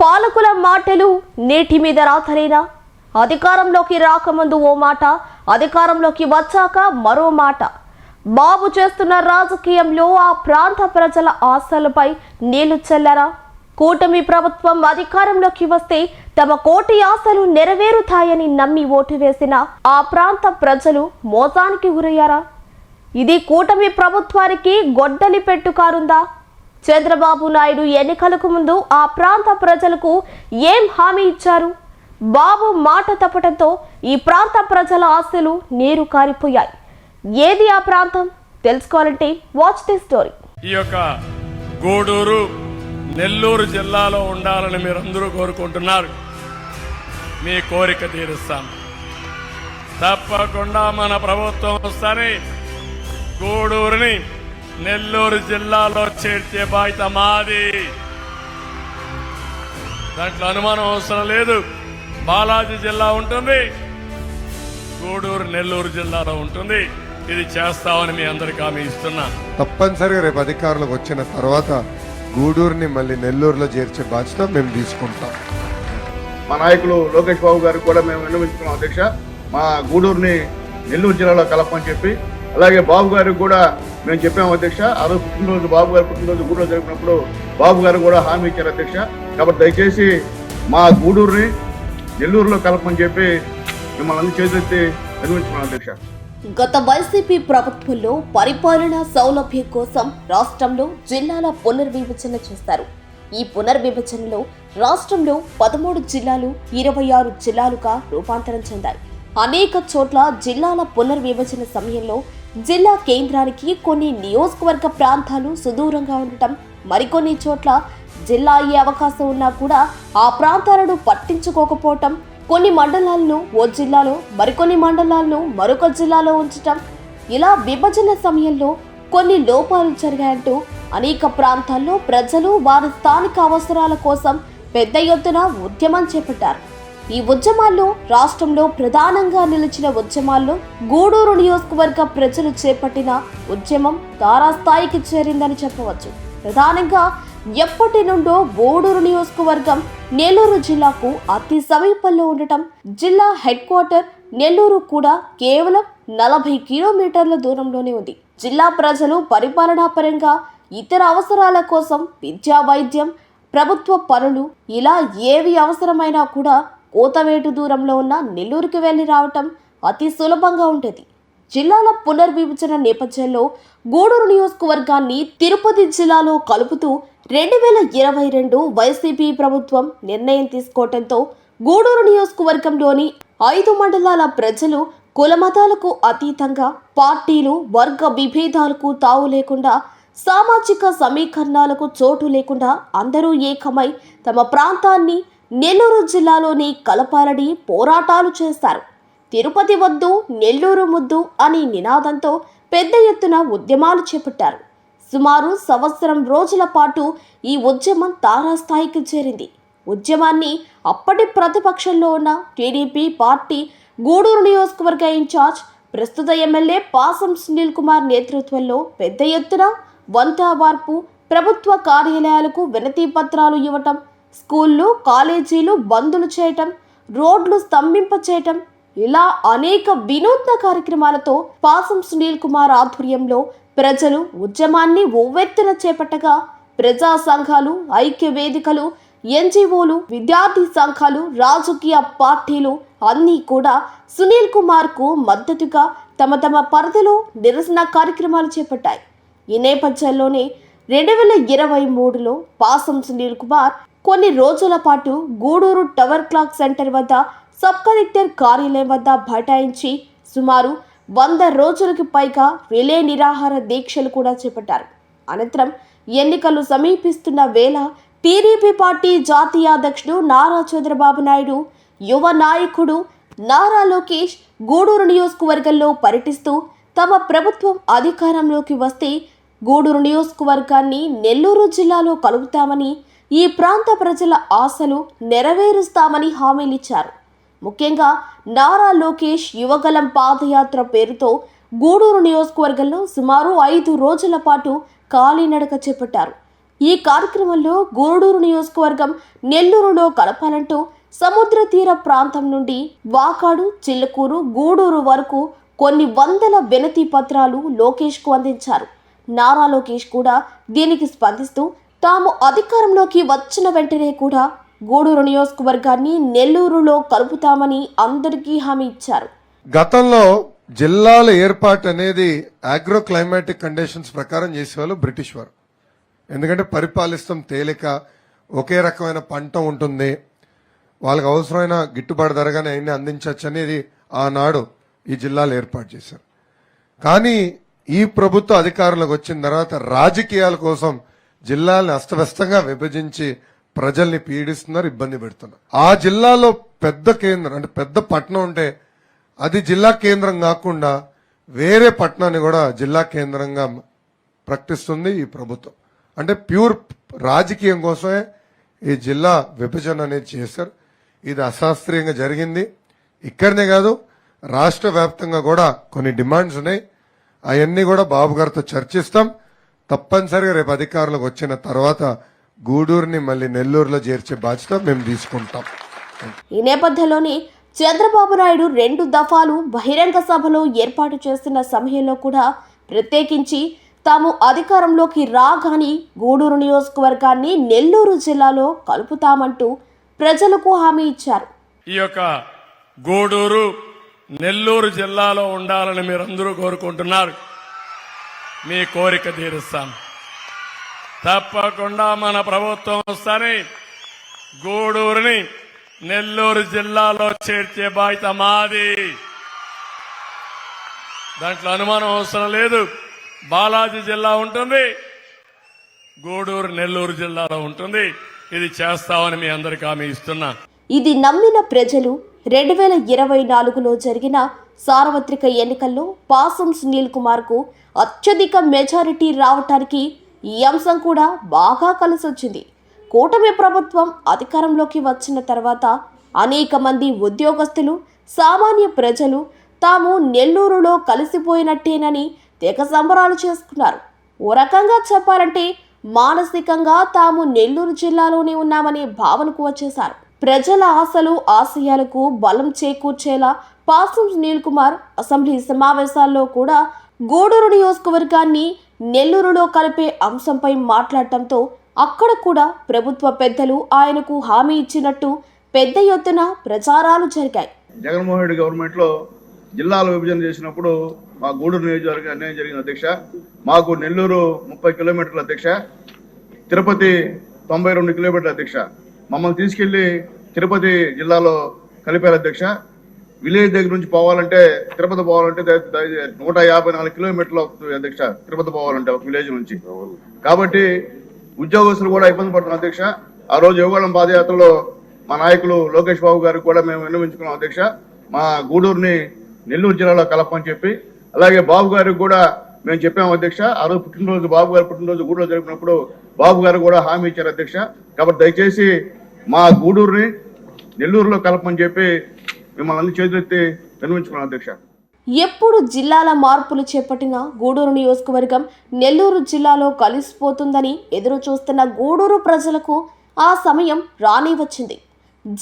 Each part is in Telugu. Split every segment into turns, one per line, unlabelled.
పాలకుల మాటలు నీటి మీద రాతలేనా? అధికారంలోకి రాకముందు ఓ మాట, అధికారంలోకి వచ్చాక మరో మాట. బాబు చేస్తున్న రాజకీయంలో ఆ ప్రాంత ప్రజల ఆశలపై నీళ్లు చల్లరా? కూటమి ప్రభుత్వం అధికారంలోకి వస్తే తమ కోటి ఆశలు నెరవేరుతాయని నమ్మి ఓటు వేసిన ఆ ప్రాంత ప్రజలు మోసానికి గురయ్యారా? ఇది కూటమి ప్రభుత్వానికి గొడ్డలి పెట్టుకారుందా? చంద్రబాబు నాయుడు ఎన్నికలకు ముందు ఆ ప్రాంత ప్రజలకు ఏం హామీ ఇచ్చారు? బాబు మాట తప్పడంతో ఈ ప్రాంత ప్రజల ఆశలు నీరు కారిపోయాయి. ఏది ఆ ప్రాంతం? తెలుసుకోవాలంటే వాచ్ ది స్టోరీ.
ఈ యొక్క గూడూరు నెల్లూరు జిల్లాలో ఉండాలని మీరందరూ కోరుకుంటున్నారు. మీ కోరిక తీరుస్తాం. తప్పకుండా మన ప్రభుత్వం వస్తేనే గూడూరుని నెల్లూరు జిల్లాలో చేర్చే బాధ్యత మాది. దాంట్లో అనుమానం అవసరం లేదు. బాలాజీ జిల్లా ఉంటుంది, గూడూరు నెల్లూరు జిల్లాలో ఉంటుంది. ఇది చేస్తామని మీ అందరికీ హామీ ఇస్తున్నా.
తప్పనిసరిగా రేపు అధికారులకు వచ్చిన తర్వాత గూడూరుని మళ్ళీ నెల్లూరులో చేర్చే బాధ్యత మేము తీసుకుంటాం.
మా నాయకులు లోకేష్ బాబు గారికి కూడా మేము విన్నవించుకున్నాం అధ్యక్ష, మా గూడూరుని నెల్లూరు జిల్లాలో కలపని చెప్పి. అలాగే బాబు గారికి కూడా మేము చెప్పాము అధ్యక్ష. ఆ రోజు పుట్టినరోజు, బాబు గారు పుట్టినరోజు గూడూరు జరిపినప్పుడు బాబు గారు కూడా హామీ ఇచ్చారు అధ్యక్ష. కాబట్టి దయచేసి మా గూడూరుని నెల్లూరులో కలపని చెప్పి మిమ్మల్ని అన్ని చేతులెత్తి విన్నవించుకున్నాం అధ్యక్ష.
గత వైసీపీ ప్రభుత్వంలో పరిపాలనా సౌలభ్యం కోసం రాష్ట్రంలో జిల్లాల పునర్విభజన చేస్తారు. ఈ పునర్విభజనలో రాష్ట్రంలో 13 జిల్లాలు 26 జిల్లాలుగా రూపాంతరం చెందాయి. అనేక చోట్ల జిల్లాల పునర్విభజన సమయంలో జిల్లా కేంద్రానికి కొన్ని నియోజకవర్గ ప్రాంతాలు సుదూరంగా ఉండటం, మరికొన్ని చోట్ల జిల్లా అయ్యే అవకాశం ఉన్నా కూడా ఆ ప్రాంతాలను పట్టించుకోకపోవటం, కొన్ని మండలాలను ఓ జిల్లాలో, మరికొన్ని మండలాలను మరొక జిల్లాలో ఉంచటం, ఇలా విభజన సమయంలో కొన్ని లోపాలు జరిగాయంటూ అనేక ప్రాంతాల్లో ప్రజలు వారి స్థానిక అవసరాల కోసం పెద్ద ఎత్తున ఉద్యమం చేపట్టారు. ఈ ఉద్యమాల్లో రాష్ట్రంలో ప్రధానంగా నిలిచిన ఉద్యమాల్లో గూడూరు నియోజకవర్గ ప్రజలు చేపట్టిన ఉద్యమం తారాస్థాయికి చేరిందని చెప్పవచ్చు. ప్రధానంగా ఎప్పటి నుండో గూడూరు నియోజకవర్గం నెల్లూరు జిల్లాకు అతి సమీపంలో ఉండటం, జిల్లా హెడ్ క్వార్టర్ నెల్లూరు కూడా కేవలం 40 కిలోమీటర్ల దూరంలోనే ఉంది. జిల్లా ప్రజలు పరిపాలనా పరంగా ఇతర అవసరాల కోసం విద్యా, వైద్యం, ప్రభుత్వ పనులు ఇలా ఏవి అవసరమైనా కూడా కోతవేటు దూరంలో ఉన్న నెల్లూరుకి వెళ్లి రావటం అతి సులభంగా ఉండేది. జిల్లాల పునర్విభజన నేపథ్యంలో గూడూరు నియోజకవర్గాన్ని తిరుపతి జిల్లాలో కలుపుతూ 2022 వైసీపీ ప్రభుత్వం నిర్ణయం తీసుకోవడంతో గూడూరు నియోజకవర్గంలోని 5 మండలాల ప్రజలు కులమతాలకు అతీతంగా, పార్టీలు వర్గ విభేదాలకు తావు లేకుండా, సామాజిక సమీకరణాలకు చోటు లేకుండా అందరూ ఏకమై తమ ప్రాంతాన్ని నెల్లూరు జిల్లాలోని కలపాలని పోరాటాలు చేస్తారు. తిరుపతి వద్దు, నెల్లూరు ముద్దు అని నినాదంతో పెద్ద ఎత్తున ఉద్యమాలు చేపట్టారు. సుమారు సంవత్సరం రోజుల పాటు ఈ ఉద్యమం తారాస్థాయికి చేరింది. ఉద్యమాన్ని అప్పటి ప్రతిపక్షంలో ఉన్న టీడీపీ పార్టీ గూడూరు నియోజకవర్గ ఇన్ఛార్జ్, ప్రస్తుత ఎమ్మెల్యే పాసం సునీల్ కుమార్ నేతృత్వంలో పెద్ద ఎత్తున వంతా వార్పు, ప్రభుత్వ కార్యాలయాలకు వినతి పత్రాలు ఇవ్వటం, స్కూళ్ళు, కాలేజీలు బందులు చేయటం, రోడ్లు స్తంభింప చేయటం, ఇలా అనేక వినూత్న కార్యక్రమాలతో పాసం సునీల్ కుమార్ ఆధ్వర్యంలో ప్రజలు ఉద్యమాన్ని ఉవ్వెత్తున చేపట్టగా, ప్రజా సంఘాలు, ఐక్య వేదికలు, ఎన్జిఓలు, విద్యార్థి సంఘాలు, రాజకీయ పార్టీలు అన్నీ కూడా సునీల్ కుమార్ కు మద్దతుగా తమ తమ పరిధిలో నిరసన కార్యక్రమాలు చేపట్టాయి. ఈ నేపథ్యంలోనే 2023లో పాసం సునీల్ కుమార్ కొన్ని రోజుల పాటు గూడూరు టవర్ క్లాక్ సెంటర్ వద్ద సబ్ కలెక్టర్ కార్యాలయం వద్ద బైఠాయించి సుమారు 100 రోజులకు పైగా రిలే నిరాహార దీక్షలు కూడా చేపట్టారు. అనంతరం ఎన్నికలు సమీపిస్తున్న వేళ టీడీపీ పార్టీ జాతీయ అధ్యక్షుడు నారా చంద్రబాబు నాయుడు, యువ నాయకుడు నారా లోకేష్ గూడూరు నియోజకవర్గంలో పర్యటిస్తూ తమ ప్రభుత్వం అధికారంలోకి వస్తే గూడూరు నియోజకవర్గాన్ని నెల్లూరు జిల్లాలో కలుపుతామని, ఈ ప్రాంత ప్రజల ఆశలు నెరవేరుస్తామని హామీలిచ్చారు. ముఖ్యంగా నారా లోకేష్ యువగలం పాదయాత్ర పేరుతో గూడూరు నియోజకవర్గంలో సుమారు 5 రోజుల పాటు కాలినడక చేపట్టారు. ఈ కార్యక్రమంలో గూడూరు నియోజకవర్గం నెల్లూరులో కలపాలంటూ సముద్ర తీర ప్రాంతం నుండి వాకాడు, చిల్లకూరు, గూడూరు వరకు కొన్ని వందల వినతి పత్రాలు లోకేష్కు అందించారు. నారా లోకేష్ కూడా దీనికి స్పందిస్తూ తాము అధికారంలోకి వచ్చిన వెంటనే కూడా గూడూరు నియోజకవర్గాన్ని నెల్లూరులో కలుపుతామని అందరికీ హామీ ఇచ్చారు.
గతంలో జిల్లాల ఏర్పాటు అనేది ఆగ్రో క్లైమాటిక్ కండిషన్స్ ప్రకారం చేసేవాళ్ళు బ్రిటిష్ వారు. ఎందుకంటే పరిపాలిస్తాం తేలిక, ఒకే రకమైన పంట ఉంటుంది, వాళ్ళకి అవసరమైన గిట్టుబాటు ధరగానే అన్ని అందించవచ్చు అనేది ఆనాడు ఈ జిల్లాలు ఏర్పాటు చేశారు. కానీ ఈ ప్రభుత్వ అధికారంలోకి వచ్చిన తర్వాత రాజకీయాల కోసం జిల్లాల్ని అస్తవ్యస్తంగా విభజించి ప్రజల్ని పీడిస్తున్నారు, ఇబ్బంది పెడుతున్నారు. ఆ జిల్లాలో పెద్ద కేంద్రం అంటే పెద్ద పట్టణం ఉంటే అది జిల్లా కేంద్రం కాకుండా వేరే పట్టణాన్ని కూడా జిల్లా కేంద్రంగా ప్రకటిస్తుంది ఈ ప్రభుత్వం. అంటే ప్యూర్ రాజకీయం కోసమే ఈ జిల్లా విభజన అనేది చేశారు. ఇది అశాస్త్రీయంగా జరిగింది. ఇక్కడనే కాదు, రాష్ట్ర వ్యాప్తంగా కూడా కొన్ని డిమాండ్స్ ఉన్నాయి. అవన్నీ కూడా బాబు గారితో చర్చిస్తాం. తప్పనిసరిగా రేపు అధికారంలోకి వచ్చిన తర్వాత గూడూరుని మళ్ళీ నెల్లూరులో చేర్చే బాధ్యత మేము తీసుకుంటాం.
ఈ నేపథ్యంలోనే చంద్రబాబు నాయుడు 2 దఫాలు బహిరంగ సభలు ఏర్పాటు చేస్తున్న సమయంలో కూడా ప్రత్యేకించి తాము అధికారంలోకి రాగానే గూడూరు నియోజకవర్గాన్ని నెల్లూరు జిల్లాలో కలుపుతామంటూ ప్రజలకు హామీ ఇచ్చారు.
ఈ యొక్క గూడూరు నెల్లూరు జిల్లాలో ఉండాలని మీరందరూ కోరుకుంటున్నారు. మీ కోరిక తీరుస్తాం. తప్పకుండా మన ప్రభుత్వం వస్తానే గూడూరుని నెల్లూరు జిల్లాలో చేర్చే బాధ్యత మాది. దాంట్లో అనుమానం అవసరం లేదు. బాలాజీ జిల్లా ఉంటుంది, గూడూరు నెల్లూరు జిల్లాలో ఉంటుంది. ఇది చేస్తామని మీ అందరికీ హామీ ఇస్తున్నా.
ఇది నమ్మిన ప్రజలు 2024లో జరిగిన సార్వత్రిక ఎన్నికల్లో పాసం సునీల్ కుమార్ కు అత్యధిక మెజారిటీ రావటానికి ఈ అంశం కూడా బాగా కలిసొచ్చింది. కూటమి ప్రభుత్వం అధికారంలోకి వచ్చిన తర్వాత అనేక మంది ఉద్యోగస్తులు, సామాన్య ప్రజలు తాము నెల్లూరులో కలిసిపోయినట్టేనని తెగ సంబరాలు చేసుకున్నారు. ఓ రకంగా చెప్పాలంటే మానసికంగా తాము నెల్లూరు జిల్లాలోనే ఉన్నామనే భావనకు వచ్చేశారు. ప్రజల ఆశలు, ఆశయాలకు బలం చేకూర్చేలా పాసం సునీల్ కుమార్ అసెంబ్లీ సమావేశాల్లో కూడా గూడూరు నియోజకవర్గాన్ని నెల్లూరులో కలిపే అంశంపై మాట్లాడటంతో అక్కడ కూడా ప్రభుత్వ పెద్దలు ఆయనకు హామీ ఇచ్చినట్టు పెద్ద ఎత్తున ప్రచారాలు జరిగాయి.
జగన్మోహన్ రెడ్డి గవర్నమెంట్ లో జిల్లాల విభజన చేసినప్పుడు మా గూడూరు నియోజకవర్గం అన్యాయం జరిగింది అధ్యక్ష. మాకు నెల్లూరు 30 కిలోమీటర్ల అధ్యక్ష, తిరుపతి 92 కిలోమీటర్ల అధ్యక్ష. మమ్మల్ని తీసుకెళ్లి తిరుపతి జిల్లాలో కలిపారు అధ్యక్ష. విలేజ్ దగ్గర నుంచి పోవాలంటే, తిరుపతి పోవాలంటే 154 కిలోమీటర్లు అవుతుంది అధ్యక్ష, తిరుపతి పోవాలంటే ఒక విలేజ్ నుంచి. కాబట్టి ఉద్యోగస్తులు కూడా ఇబ్బంది పడుతున్నారు అధ్యక్ష. ఆ రోజు యువగళం పాదయాత్రలో మా నాయకులు లోకేష్ బాబు గారికి కూడా మేము విన్నవించుకున్నాం అధ్యక్ష, మా గూడూరుని నెల్లూరు జిల్లాలో కలపని చెప్పి. అలాగే బాబు గారికి కూడా మేము చెప్పాము అధ్యక్ష. ఆ రోజు పుట్టినరోజు, బాబు గారు పుట్టినరోజు గూడూరు జరిపినప్పుడు బాబు గారు కూడా హామీ ఇచ్చారు అధ్యక్ష. కాబట్టి దయచేసి మా గూడూరుని నెల్లూరులో కలపని చెప్పి మిమ్మల్ని అన్ని చేతులెత్తి విన్నవించుకున్నాం అధ్యక్ష.
ఎప్పుడు జిల్లాల మార్పులు చేపట్టిన గూడూరు నియోజకవర్గం నెల్లూరు జిల్లాలో కలిసిపోతుందని ఎదురు చూస్తున్న గూడూరు ప్రజలకు ఆ సమయం రాని వచ్చింది.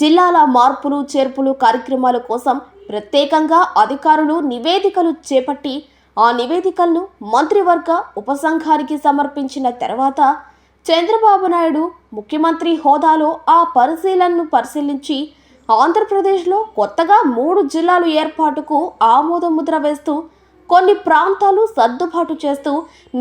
జిల్లాల మార్పులు, చేర్పులు కార్యక్రమాల కోసం ప్రత్యేకంగా అధికారులు నివేదికలు చేపట్టి ఆ నివేదికలను మంత్రివర్గ ఉపసంఘానికి సమర్పించిన తర్వాత చంద్రబాబు నాయుడు ముఖ్యమంత్రి హోదాలో ఆ పరిశీలనను పరిశీలించి ఆంధ్రప్రదేశ్లో కొత్తగా 3 జిల్లాలు ఏర్పాటుకు ఆమోద ముద్ర వేస్తూ కొన్ని ప్రాంతాలు సర్దుబాటు చేస్తూ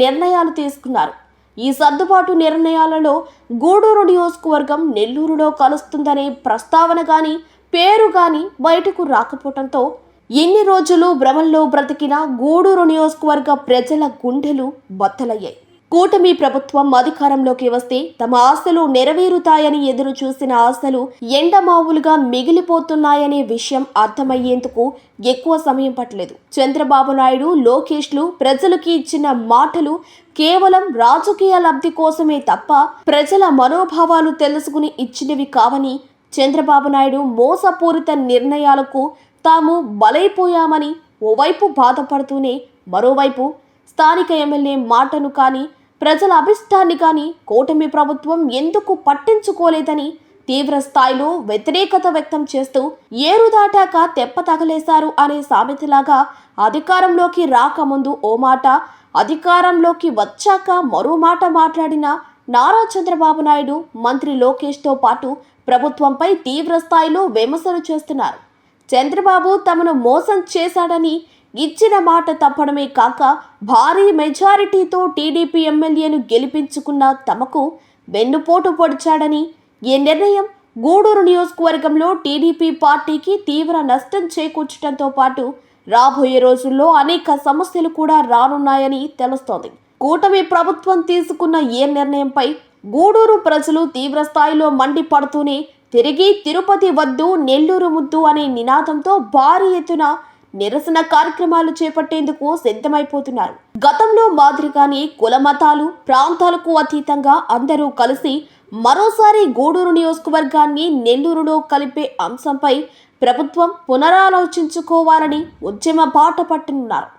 నిర్ణయాలు తీసుకున్నారు. ఈ సర్దుబాటు నిర్ణయాలలో గూడూరు నియోజకవర్గం నెల్లూరులో కలుస్తుందనే ప్రస్తావన గాని, పేరు గాని బయటకు రాకపోవడంతో ఎన్ని రోజులు భ్రమంలో బ్రతికిన గూడూరు నియోజకవర్గ ప్రజల గుండెలు బద్దలయ్యాయి. కూటమి ప్రభుత్వం అధికారంలోకి వస్తే తమ ఆశలు నెరవేరుతాయని ఎదురు చూసిన ఆశలు ఎండమావులుగా మిగిలిపోతున్నాయనే విషయం అర్థమయ్యేందుకు ఎక్కువ సమయం పట్టలేదు. చంద్రబాబు నాయుడు, లోకేష్లు ప్రజలకి ఇచ్చిన మాటలు కేవలం రాజకీయ లబ్ధి కోసమే తప్ప ప్రజల మనోభావాలు తెలుసుకుని ఇచ్చినవి కావని, చంద్రబాబు నాయుడు మోసపూరిత నిర్ణయాలకు తాము బలైపోయామని ఓవైపు బాధపడుతూనే మరోవైపు స్థానిక ఎమ్మెల్యే మాటను కానీ, ప్రజల అభిష్టాన్ని కానీ కూటమి ప్రభుత్వం ఎందుకు పట్టించుకోలేదని తీవ్ర స్థాయిలో వ్యతిరేకత వ్యక్తం చేస్తూ ఏరు దాటాక తెప్ప తగలేశారు అనే సామెతలాగా అధికారంలోకి రాకముందు ఓ మాట, అధికారంలోకి వచ్చాక మరో మాట మాట్లాడిన నారా చంద్రబాబు నాయుడు, మంత్రి లోకేష్తో పాటు ప్రభుత్వంపై తీవ్ర స్థాయిలో విమర్శలు చేస్తున్నారు. చంద్రబాబు తమను మోసం చేశాడని, ఇచ్చిన మాట తప్పడమే కాక భారీ మెజారిటీతో టీడీపీ ఎమ్మెల్యేను గెలిపించుకున్న తమకు వెన్నుపోటు పొడిచాడని, ఈ నిర్ణయం గూడూరు నియోజకవర్గంలో టీడీపీ పార్టీకి తీవ్ర నష్టం చేకూర్చడంతో పాటు రాబోయే రోజుల్లో అనేక సమస్యలు కూడా రానున్నాయని తెలుస్తోంది. కూటమి ప్రభుత్వం తీసుకున్న ఏ నిర్ణయంపై గూడూరు ప్రజలు తీవ్ర స్థాయిలో మండిపడుతూనే తిరిగి తిరుపతి వద్దు, నెల్లూరు ముద్దు అనే నినాదంతో భారీ ఎత్తున నిరసన కార్యక్రమాలు చేపట్టేందుకు సిద్ధమైపోతున్నారు. గతంలో మాదిరిగానే కుల మతాలు ప్రాంతాలకు అతీతంగా అందరూ కలిసి మరోసారి గూడూరు నియోజకవర్గాన్ని నెల్లూరులో కలిపే అంశంపై ప్రభుత్వం పునరాలోచించుకోవాలని ఉద్యమ బాట పట్టనున్నారు.